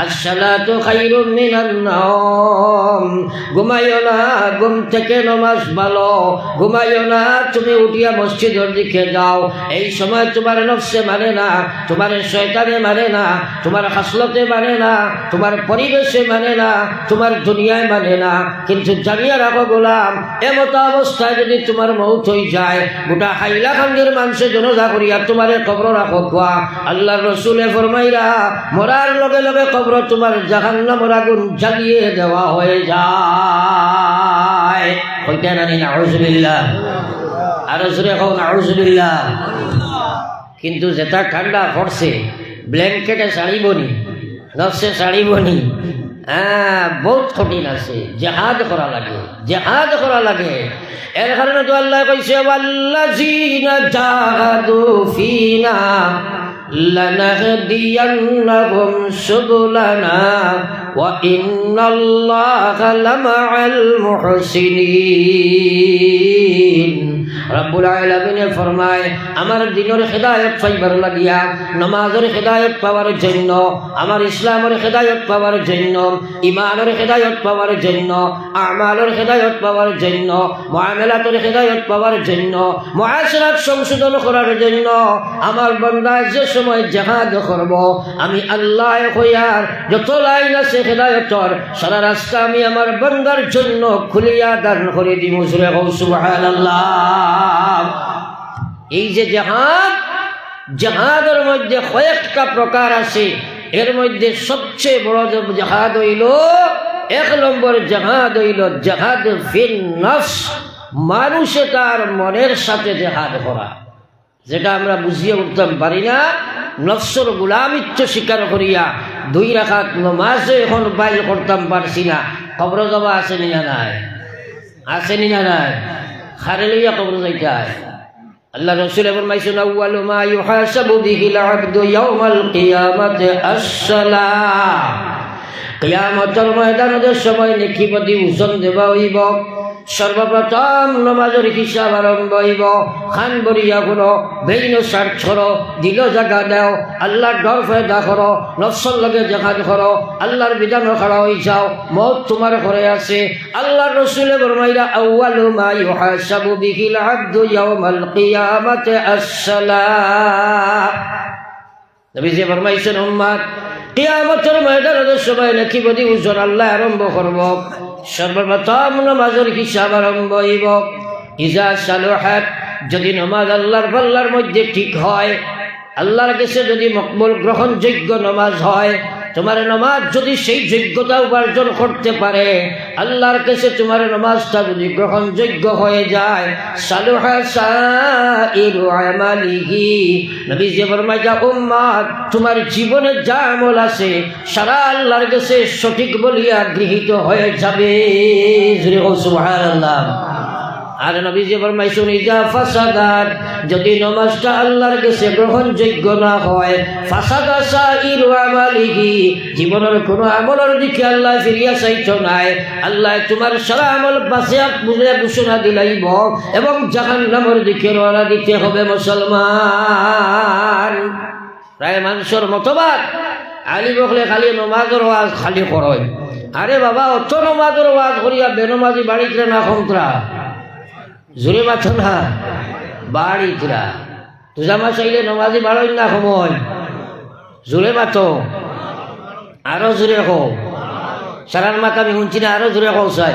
আসসালাতু খায়রুম মিনান নাওম, ঘুমাইও না, ঘুম থেকে নামাজ ভালো, ঘুমাইও না, তুমি উঠিয়া মসজিদের দিকে যাও। এই সময় তোমার নফসে মানে না, তোমার শয়তানে মানে না, তোমার হাসলতে মানে না, তোমার পরিবেশে মানে না, তোমার দুনিয়ায় মানে না। কিন্তু জানিয়া রাখো গোলাম, এমতো অবস্থায় যদি তোমার মৌত হয়ে যায়, গোটা হাইলাকান্দির মানুষের জনজা করিয়া তোমারে কবর রাখো কোয়া। আল্লাহর রাসূলে ফরমাইরা, মরার লগে লগে কবর তোমার জাহান্নামের আগুন জ্বালিয়ে দেওয়া হয়ে যায়। কইতে নানি নাউযুবিল্লাহ, আর জোরে কও নাউযুবিল্লাহ। কিন্তু যেটা ঠান্ডা পড়ছে, ব্ল্যাঙ্কেটে শাড়িবনি, নফসে শাড়িবনি, বহুত কঠিন আছে। জিহাদ করা লাগে, জিহাদ করা লাগে। এর কারণে তো আল্লাহ কইছে, ওয়াল্লাযীনা জাহাদু ফীনা লানাহদিয়ান্নাহুম সুবুলানা ওয়া ইন্নাল্লাহা লামাআল মুহসিনিন। রব্বুল আলামিন ফরমায়, আমার দ্বীনের হেদায়েত পাইবার লাগিয়া, নামাজের হেদায়েত পাওয়ার জন্য, আমার ইসলামের হেদায়েত পাওয়ার জন্য, ঈমানের হেদায়েত পাওয়ার জন্য, আমালের হেদায়েত পাওয়ার জন্য, মুআমালাতের হেদায়েত পাওয়ার জন্য, মুআশারাত সংশোধন করার জন্য আমার বান্দা যে সময় জিহাদ করব, আমি আল্লাহ কইয়ার যত লাইন আছে হেদায়েতর সারা রাস্তা আমি আমার বান্দার জন্য খুলিয়া দান করে দিব। সুবহানাল্লাহ। এই যে জিহাদ, জিহাদের মধ্যে কয়েকটা প্রকার আছে। এর মধ্যে সবচেয়ে বড় জিহাদ হইল, 1 নম্বর জিহাদ হইল জিহাদ ফিন নফস, মানুষে তার মনের সাথে জিহাদ করা, যেটা আমরা বুঝিয়ে উঠতে পারি না। নফসের গোলামিত্ব স্বীকার করিয়া 2 রাকাত নামাজও এখন বাইল করতাম পারছি না। কবর যাওয়া আসেনি না নাই? আসেনি না নাই? খারে লইয়া কবর যাইতে হয়। আল্লাহ রাসূল ফরমাইছেন, আউয়ালু মা ইউহাসাবু বিহিল আবদু ইয়াউমাল কিয়ামাতি আস-সালাহ। কিয়ামতের ময়দানে সময় নেকিবদি ওজন দেবা হইব, সর্বপ্রথম নামাজের হিসাব আরম্ভ হইব। খান বরিয়া করো, বেইন সার ছড়ো, দিল জায়গা দাও, আল্লাহর ডর ফয়দা করো, নফসের লগে জিহাদ করো, আল্লাহর বিধান খাড়া হয়ে যাও। মওত তোমার ঘরে আছে। আল্লাহর রাসূলে ফরমাইরা, আউয়ালু মা ইউহাসাবু বিহিল আবদু ইয়াউমাল কিয়ামাতি আস-সালাহ। নবীজি ফরমাইছেন, উম্মত কিয়ামতের ময়দানে সময় নেকিবদি ওজন আল্লাহ আরম্ভ করব। সর্বপ্রথম নামাজের হিসাব আরম্ভ হইব। ইজা সালুহাত, যদি নামাজ আল্লাহর পাল্লার মধ্যে ঠিক হয়, আল্লাহর কাছে যদি মকবুল গ্রহণযোগ্য নামাজ হয়, তোমার নামাজ যদি সেই যোগ্যতা উপার্জন করতে পারে, আল্লাহর কাছে তোমার নামাজটা যদি গ্রহণযোগ্য হয়ে যায়, সালুহা সাইরু আমালিহি। নবীজি ফরমায়, উম্মত তোমার জীবনে যা আমল আছে সারা আল্লাহর কাছে সঠিক বলিয়া গৃহীত হয়ে যাবে। সুবহানাল্লাহ। আর নবীজি ফরমাইছেন, ইজা ফাসাদাত, যদি নামাজটা আল্লাহর কাছে গ্রহণযোগ্য না হয়, ফাসাদা সাইরু আমালিহি, জীবনের কোনো আমলের দিকে আল্লাহ ফিরিয়া চাইতো নাই, আল্লাহ তোমার সারা আমল বাঁচিয়া বুঝে ঘোষণা দিলাইব এবং জাহান্নামের দিকে রওনা দিতে হবে। মুসলমান, প্রায় মানুষের মতবাদ, আলি বকলে খালি নমাজের ওয়াজ খালি করয়। আরে বাবা, অত নমাজের ওয়াজ করিয়া বেনমাজি বাড়িতে না খন্ত্রা, জোরে মাথো না বাড়িতরা। তুজামা চাইলে নমাজি বাড়ই না সময়, জোরে মাথো, আরো জোরে কও। সারার মাথা আমি শুনছি না, আরো জোরে কও চাই।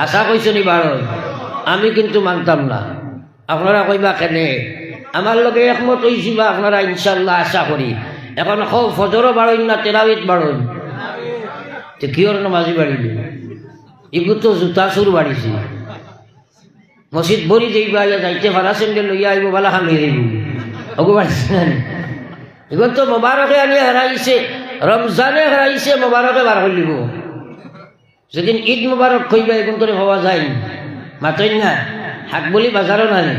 আশা কইছ নি বাড়ই? আমি কিন্তু মানতাম না। আপনারা কইবা কেনে? আমার লগে একমত হইছি বা আপনারা ইনশাল্লাহ আশা করি। এখন কও, ফজরও বাড়ই না তেরাবিত বাড়ই? তো কিয়র নমাজি বাড়িল? এগুলো তো জুতা চুর বাড়িছি। মসজিদ ভরি যাইবা, যাইতে ভাড়া সেন্ডেল লইয়া আইব, বালা খান লই যাইব, ওগো বাড়িছে না। এগুলো তো মোবারকে আনি হারাইছে, রমজানে হারাইছে, মোবারকে বার করে দিব। যেদিন ঈদ মোবারক কইবা এখন তোরে ভাবা যায় মাতই না, হাক বলি বাজারও নানি।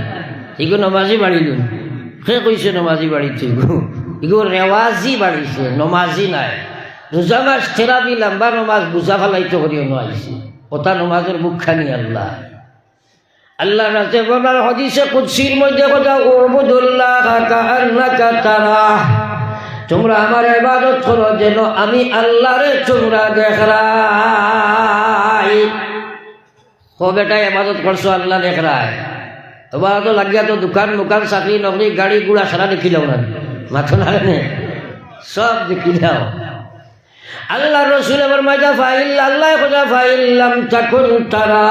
এগুলো নমাজি বাড়িল, সে কইছে নমাজি বাড়িছে, এগুলো রেওয়াজি বাড়িছে, নমাজি নাই। রোজা মাস থেরাপি লম্বা নমাজ বুঝা ফেলাইতে করিও নাইছে, ওটা নমাজের মুখখানি আল্লাহ। আল্লাহ রাতে বলার হাদিসে কুদসির মধ্যে কথা, উবুদুল্লাহ কাআন্নাকা তারাহ, তোমরা আমার ইবাদত করো যেন আমি আল্লাহরে তোমরা দেখরাই। ও বেটা ইবাদত করছো আল্লাহ দেখরাই, তোমার তো লাগিয়া তো দোকান মুকান চাকরি নকরি গাড়ি গুড়া সারা দেখিলাও না, মাথো না সব দেখিলাও। আল্লাহ রসুল ফরমাইতা ফাইল আল্লাহ খোঁজা ফাইল্লাম তাকুন তারা।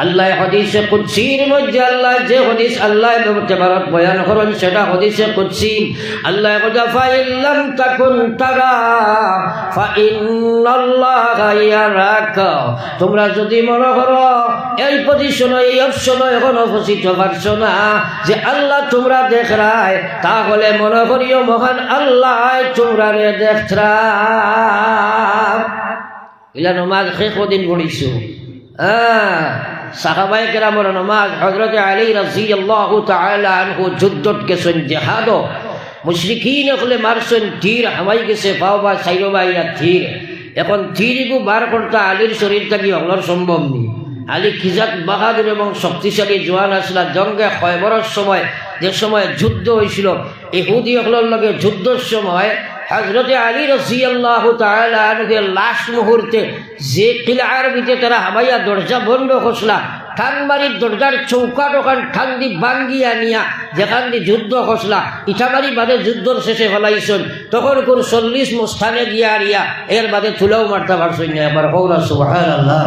আল্লাহ হাদিসে কুদসির মধ্যে আল্লাহ যে হাদিস আল্লাহ তেবারক বয়ান করেন সেটা হাদিসে কুদসি। আল্লাহ খোঁজা ফাইল্লাম তাকুন তারা ফাইন্নাল্লাহা ইয়ারাকা। তোমরা যদি মনে করো এই পজিশনে এই অপশনে এখনো পৌঁছিতে পারছো না যে আল্লাহ তোমরা দেখরায়, তাহলে মনে করিও মহান আল্লাহ তোমরা দেখরা। ইলা নমাজ শেষ দিন পড়িছো। সাহাবায়ে কেরামের নমাজ হযরত আলী রাদিয়াল্লাহু তাআলা আনহু যুদ্ধত গেছেন, জিহাদ। মুশরিকিন হলে মারছেন, তীর হামাই গেছে পাও বা সাইরো বাইরা তীর। এখন তীরগু বার করতে আলীর শরীরটা কি হলর সম্ভব নেই। আলী খিজাত বাহাদুর এবং শক্তিশালী জওয়ান আসলা। জঙ্গে খয়বরের সময় যে সময় যুদ্ধ হয়েছিল ইহুদি হলর লগে যুদ্ধের সময় হযরত আলী রাদিয়াল্লাহু তাআলা আনহু লাশ মুহূর্তে যে কিলার ভিতরে তারা হামাইয়া দরজা বন্ধ করছলা, ঠানবাড়ির দরজার চৌকাট ওখান ঠান দি ভাঙ্গিয়া নিয়া যেখান দিয়ে যুদ্ধ করছলা ইটাবাড়ি বাদে যুদ্ধর শেষে ফেলাইছেন, তখন কোন 40 মুস্থানে দিয়া আরিয়া এর বাদে তুলাও মারতে পারছেন না। এবার হৌরা সুবহানাল্লাহ।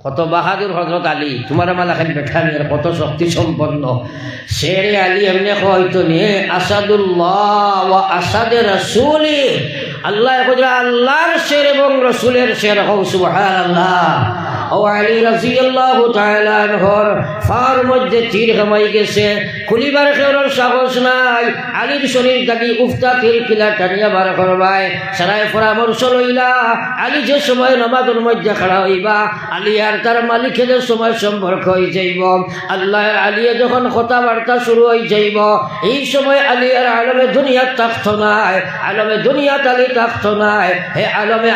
কত বাহাদুর হযরত আলী, তোমার মালা খালি বেঠা নিয়ে কত শক্তি সম্পন্ন। শেরে আলী এমনি হয়তো নিয়ে আসাদুল্লাহ ওয়া আসাদে রাসূলি। আল্লাহ আল্লাহর শের এবং রসুলের শের হও সুবহানাল্লাহ। ও আলী রাদিয়াল্লাহু তাআলা আনহুর ফার মধ্যে তীর কামাই গেছে, খুলিবার কেউর সাহস নাই। আলীর শরীর থাকি উফতা তীর কিলা টানিয়া বার করবাই সারাই পরামর্শ লইলা। আলী যে সময় নামাজের মধ্যে খাড়া হইবা, আলী আর তার মালিকের সময় সম্পর্ক হয়ে যাইব। আল্লাহ আলিয়ে যখন কথাবার্তা শুরু হয়ে যাইব, এই সময় আলী আর আলমে দুনিয়া থাকত নাই, আলমে দুনিয়া আলী থাকত নাই। হে আলমে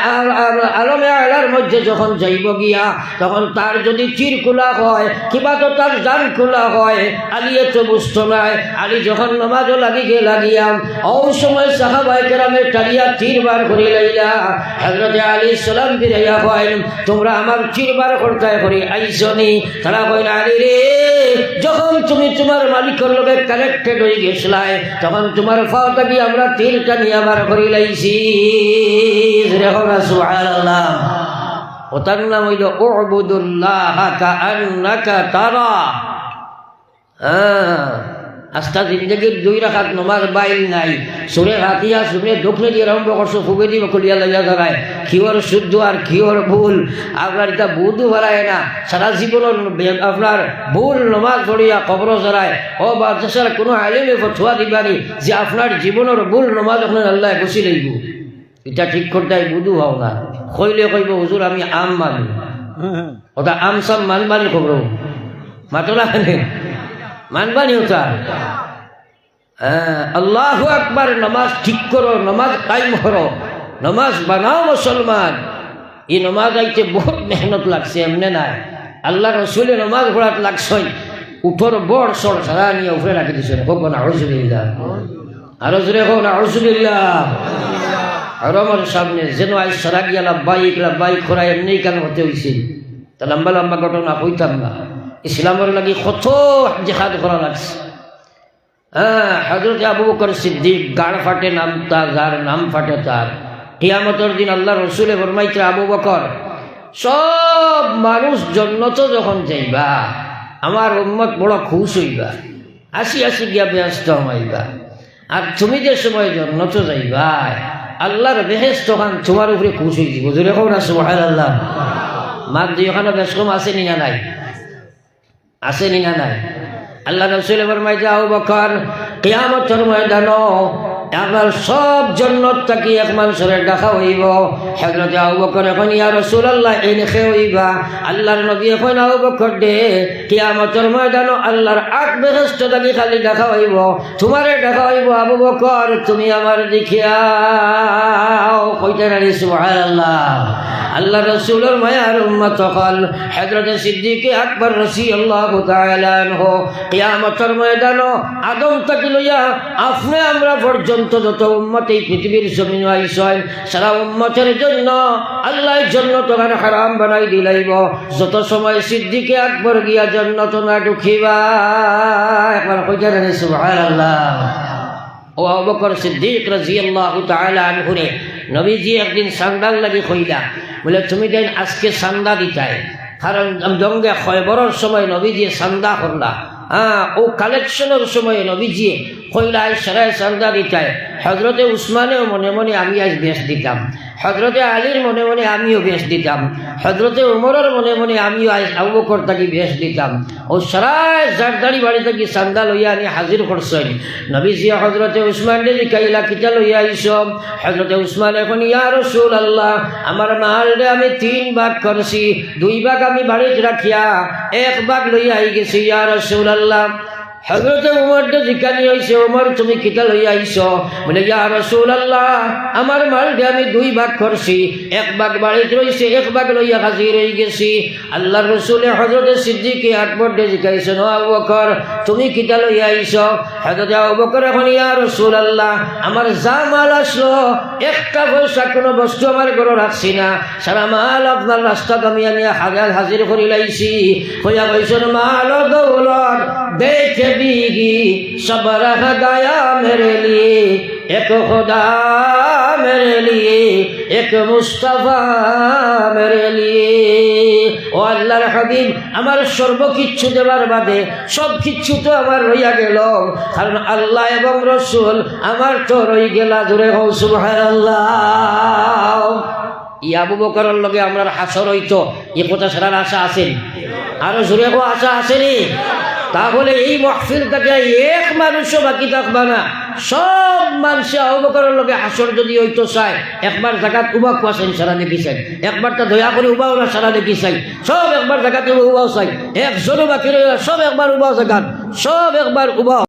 আলমে আলার মধ্যে যখন যাইব গিয়া, তখন তার যদি চির খোলা হয় কিবা তো তার জান খোলা হয়, আলিয়ে তো বুঝতো নাই। আলী যখন নমাজও লাগিয়া ওই সময় সাহাবায়ে কেরামে টালিয়া তীর বার করে লাইলা। হযরত আলী সালাম ফিরাইয়া কইলেন, তোমরা আমার তীর বার করতে করি আইসনি? তারা কইল, আলী রে, যখন তুমি তোমার মালিকের লগে কানেক্টেড হয়ে গেছলাই, তখন তোমার ফাওটা কি আমরা তীরটা নিয়ে বার করে লাইছি। সুবহানাল্লাহ। ওটার নাম হইল উবুদুল্লাহ কাআন্নাকা তারা। আস্থা জিন্দগির 2 রাকাত নমাজ বাইল নাই, সুরে ফাতিহা সুরে দক্ষিণে দিয়ে আরম্ভ করছো, ফুবে দিয়ে কলিয়া লাইয়া দাঁড়ায়। কিওর শুদ্ধ আর কিওর ভুল আপনার এটা বুধু বাড়ায় না। সারা জীবনের আপনার ভুল নমাজ পড়িয়া কবর জড়ায় ও বাদশার কোনো আলেমে ফতোয়া দিবানি যে আপনার জীবনের ভুল নমাজ আপনার আল্লাহ বসি লইব। এটা ঠিক করতে বুধু হও না। কইলে কইব হুজুর আমি আম মানি, ওটা আম সাম মানবানি খবর মাতলা মানবানি ওটা। আল্লাহু আকবার। নমাজ ঠিক করো, নমাজ কায়েম করো, নমাজ বানাও মুসলমান। এই নমাজ আইতে বহুত মেহনত লাগছে, এমনি নাই। আল্লাহ রসুলের নমাজ পড়াত লাগছে, উপর বড় সর সারা নিয়ে উপরে রাখি দিচ্ছেন। হোক না আউযুবিল্লাহ, আরো জোরে হোক না আউযুবিল্লাহ। আর আমার সামনে যেন আজ সারা গিয়া লাব্বাইক করা এমনি কেন হতে হয়েছে, তা লম্বা লম্বা ঘটনা হইতাম না। ইসলামের লাগি কত জিহাদ করা লাগছে। হযরত আবু বকর সিদ্দিক গাড় ফাটে নাম তার, যার নাম ফাটে তার। কিয়ামতের দিন আল্লাহ রসুলে ফরমাইছে, আবু বকর, সব মানুষ জন্নত যখন যাইবা আমার উম্মত বড় খুশ হইবা, আসি গিয়া ব্যস্ত হইবা। আর তুমি যে সময় জন্নত যাইবা আল্লাহর বেহেশত তখন তোমার উপরে খুশ হয়ে দিব। জোরে কও না সুবহানাল্লাহ। মার দুই ওখানে বেশকম আছে নি না নাই? আছে নি না নাই? আল্লাহ রাসূল ফরমাইছে, আবু বকর, কিয়ামতের ময়দানে আপনার সব জন্নত থাকি এক মানুষের দেখা হইব। হযরত আবু বকর এখন, ইয়া রাসূলুল্লাহ, এই লেখে হইবা। আল্লাহর নবী এখন, আবু বকর দে, কিয়ামতের ময়দানে আল্লাহর 8 বেহেশত থাকি খালি দেখা হইব, তোমারে দেখা হইব। আবু বকর, তুমি আমার দেখিয়াও। কইতে রানি সুবহানাল্লাহ। আল্লাহ রসুলের মায়ার উম্মত হল হযরত সিদ্দিক আকবর রাদিয়াল্লাহু তাআলা আনহু কিয়ামতের ময়দানে আদম থেকে লইয়া আপনি আমরা পর্যন্ত যত উম্মত এই পৃথিবীর জমিনে আইছেন সারা উম্মতের জন্য আল্লাহ জান্নাত হারাম বানাই দিলাইব যত সময় সিদ্দিক আকবর গিয়া জান্নাত না ঢুকিবা একবার কইতে দেন সুবহানাল্লাহ ও আবু বকর সিদ্দিক রাদিয়াল্লাহু তাআলা আনহু রে নবীজি একদিন সান্দাল লাগি কইলা বলে তুমি দেন আজকে সান্দা দিতাই কারণ জঙ্গে খয়বরের সময় নবীজি সান্দা করলা ও কালেকশনের সময় নবীজি কইলা সারায় সান্দা দিতাই হযরতে উসমানেও মনে মনে আমি আজ বেশ দিতাম হযরতে আলীর মনে মনে আমিও বেশ দিতাম হযরতে উমরের মনে মনে আমিও আজ আবু বকর তাকে বেশ দিতাম ও সারায় জারদারি বাড়ি থেকে চান্দা লইয়া আনি হাজির করছেন নবীজি হযরতে উসমানকে জিকাইলা কিতা লইয়া আইছ হযরতে উসমান এখন ইয়া রাসূলুল্লাহ আমার মালরে আমি 3 ভাগ করছি 2 ভাগ আমি বাড়িতে রাখিয়া 1 ভাগ লইয়া আই গেছি ইয়া রাসূলুল্লাহ হযরতে উমরকে জিজ্ঞাসা হইছে উমর তুমি কিতা লইয়া আইছ বলে ইয়া রাসূলুল্লাহ আমার মালকে আমি 2 ভাগ করছি 1 ভাগ বাড়িতে রইছে 1 ভাগ লইয়া হাজির হই গেছি আল্লাহর রাসূল হযরতে সিদ্দিক আকবরকে জিজ্ঞাসা আবু বকর তুমি কিতা লইয়া আইছ হযরতে আবু বকর এখন ইয়া রাসূলুল্লাহ আমার যা মাল আসলো একটা পয়সা কোনো বস্তু আমার ঘরে রাখছি না সারা মাল আপনার রাস্তাত আমি হাজির করি লাইছি কইয়া কইছেন মাল দৌলত দেখে बीगी सब रह गया मेरे लिए एक खुदा मेरे लिए एक मुस्तफा मेरे लिए ও আল্লাহর হাবিব আমার সর্বকিছু দেবার বাদে সব কিছু তো আমার রইয়া গেল কারণ আল্লাহ এবং রাসূল আমার তো রই গেলা জোরে হও সুবহানাল্লাহ ই আবু বকরের লগে আমরার হাসর হইতো এই কথা সারার আশা আছেন আরো জোরে হও আশা আসেনি তাহলে এই মাহফিলটাকে এক মানুষও বাকি থাকবা না সব মানুষে আবু বকরের লগে হাসর যদি হইতো চায় একবার জায়গাত উবা কুয়াছেন সারা দেখি চাই একবারটা দয়া করে উবাও না সারা দেখি চাই সব একবার জায়গাতে উবাও চাই একজনও বাকি রইল সব একবার উবাও জায়গাত সব একবার উবাও